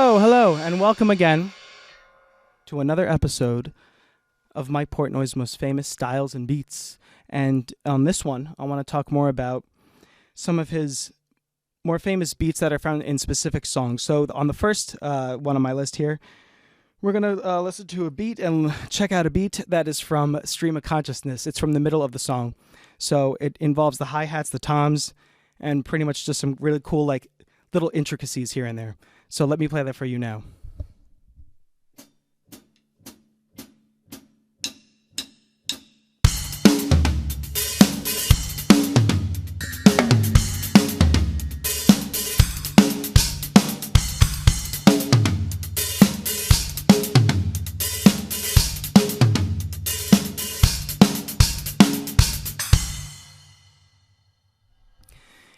Hello, and welcome again to another episode of my Portnoy's most famous styles and beats. And on this one, I want to talk more about some of his more famous beats that are found in specific songs. So on the first one on my list here, we're going to listen to a beat and check out a beat that is from Stream of Consciousness. It's from the middle of the song. So it involves the hi-hats, the toms, and pretty much just some really cool like little intricacies here and there. So let me play that for you now.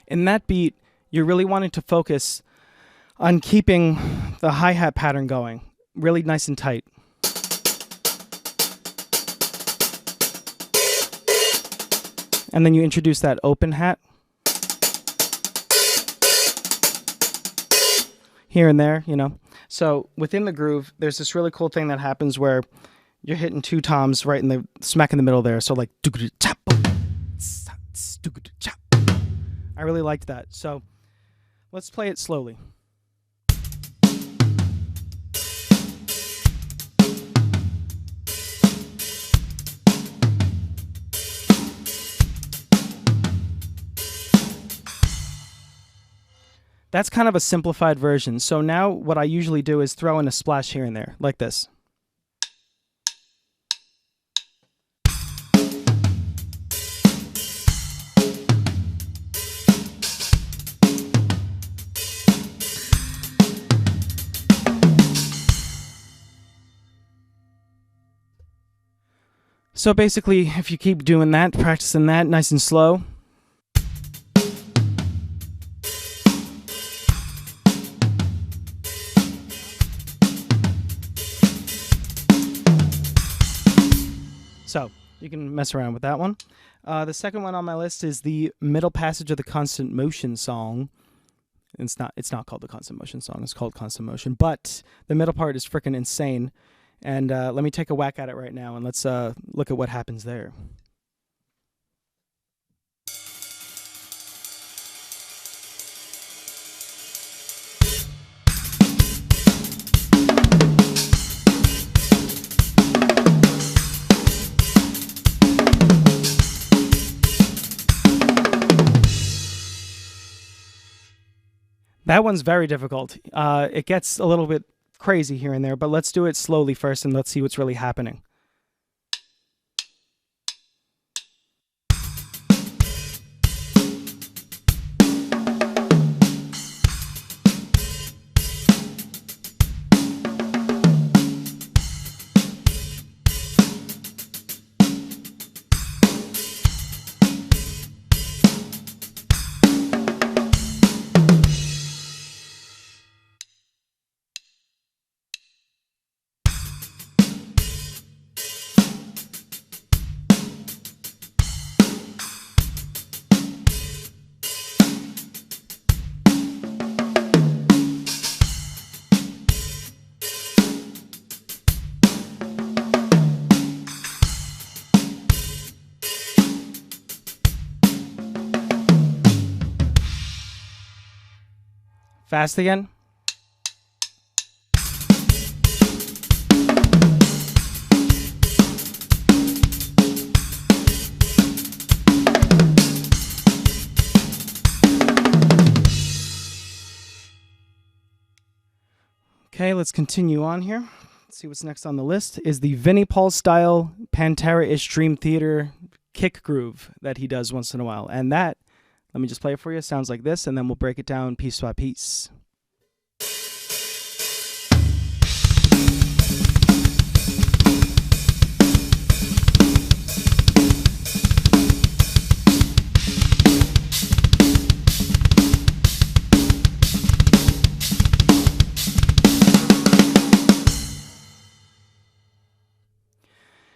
In that beat, you're really wanting to focus on keeping the hi-hat pattern going, really nice and tight. And then you introduce that open hat here and there, you know. So within the groove, there's this really cool thing that happens where you're hitting two toms right in the smack in the middle there. So like, I really liked that. So let's play it slowly. That's kind of a simplified version. So now what I usually do is throw in a splash here and there, like this. So basically, if you keep doing that, practicing that nice and slow, so you can mess around with that one. The second one on my list is the middle passage of the Constant Motion song. It's not called the Constant Motion song. It's called Constant Motion, but the middle part is freaking insane. And let me take a whack at it right now, and let's look at what happens there. That one's very difficult. It gets a little bit crazy here and there, but let's do it slowly first and let's see what's really happening. Fast again. Okay, let's continue on here. Let's see what's next on the list is the Vinnie Paul style Pantera-ish Dream Theater kick groove that he does once in a while. And that, let me just play it for you. It sounds like this, and then we'll break it down piece by piece.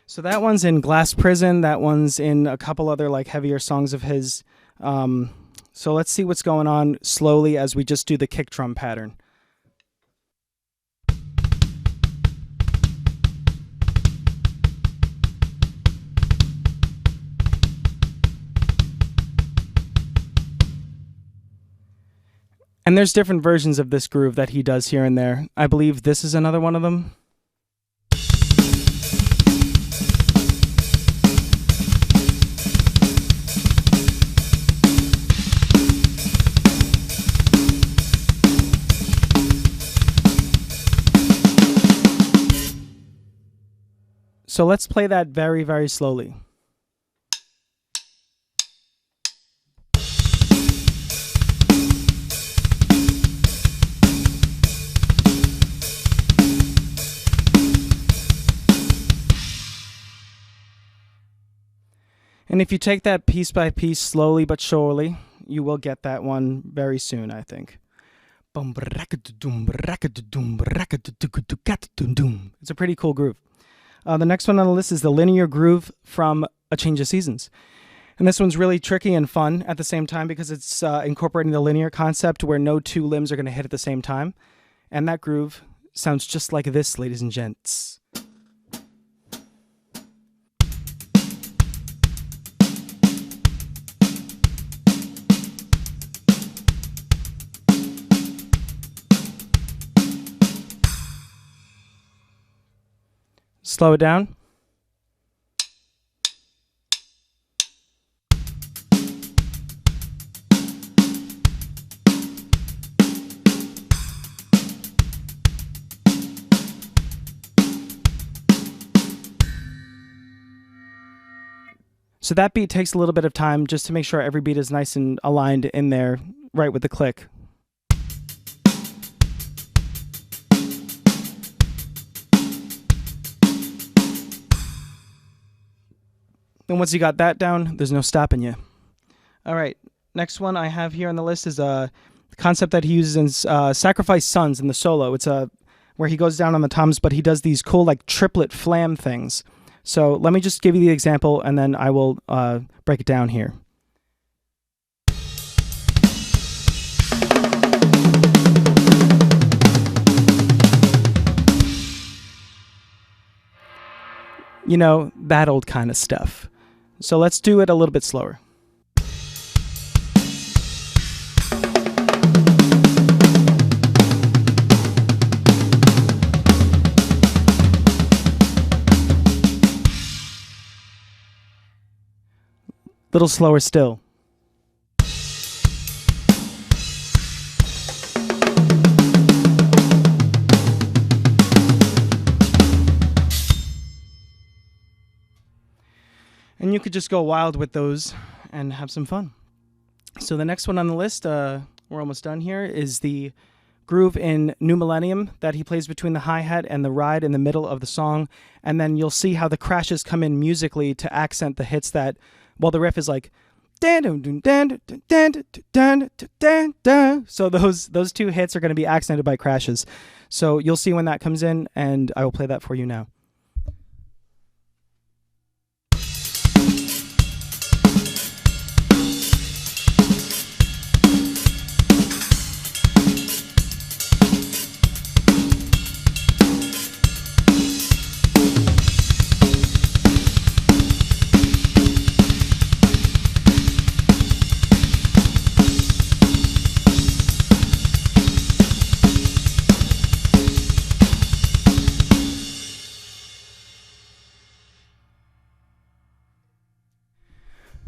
So that one's in Glass Prison. That one's in a couple other like heavier songs of his. So let's see what's going on slowly as we just do the kick drum pattern. And there's different versions of this groove that he does here and there. I believe this is another one of them. So let's play that very, very slowly. And if you take that piece by piece, slowly but surely, you will get that one very soon, I think. It's a pretty cool groove. The next one on the list is the linear groove from A Change of Seasons. And this one's really tricky and fun at the same time because it's incorporating the linear concept where no two limbs are going to hit at the same time. And that groove sounds just like this, ladies and gents. Slow it down. So that beat takes a little bit of time just to make sure every beat is nice and aligned in there, right with the click. And once you got that down, there's no stopping you. All right, next one I have here on the list is a concept that he uses in Sacrifice Sons in the solo. It's where he goes down on the toms, but he does these cool like triplet flam things. So let me just give you the example, and then I will break it down here. You know, that old kind of stuff. So let's do it a little bit slower. Little slower still. And you could just go wild with those and have some fun. So the next one on the list, we're almost done here, is the groove in New Millennium that he plays between the hi-hat and the ride in the middle of the song. And then you'll see how the crashes come in musically to accent the hits that, well, the riff is like, so those two hits are going to be accented by crashes. So you'll see when that comes in, and I will play that for you now.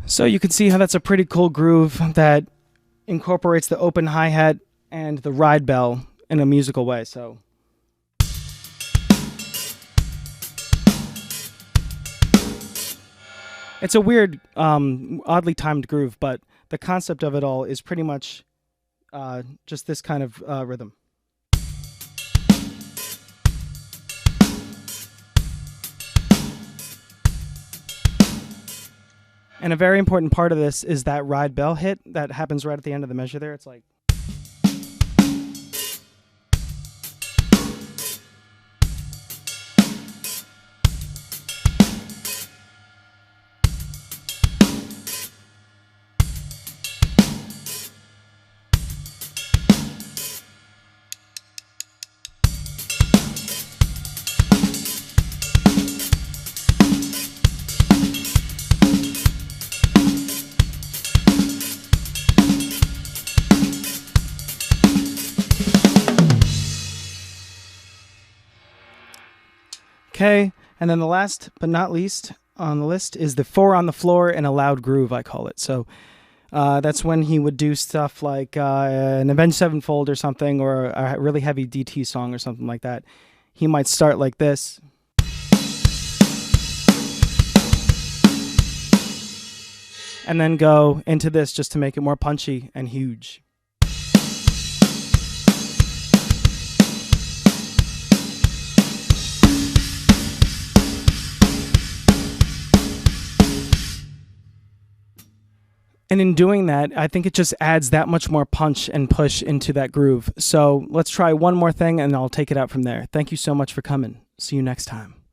So you can see how that's a pretty cool groove that incorporates the open hi-hat and the ride bell in a musical way. So it's a weird, oddly timed groove, but the concept of it all is pretty much just this kind of rhythm. And a very important part of this is that ride bell hit that happens right at the end of the measure there. It's like... Okay, and then the last but not least on the list is the 4 on the floor in a loud groove, I call it. So that's when he would do stuff like an Avenged Sevenfold or something, or a really heavy DT song or something like that. He might start like this. And then go into this just to make it more punchy and huge. And in doing that, I think it just adds that much more punch and push into that groove. So let's try one more thing and I'll take it out from there. Thank you so much for coming. See you next time.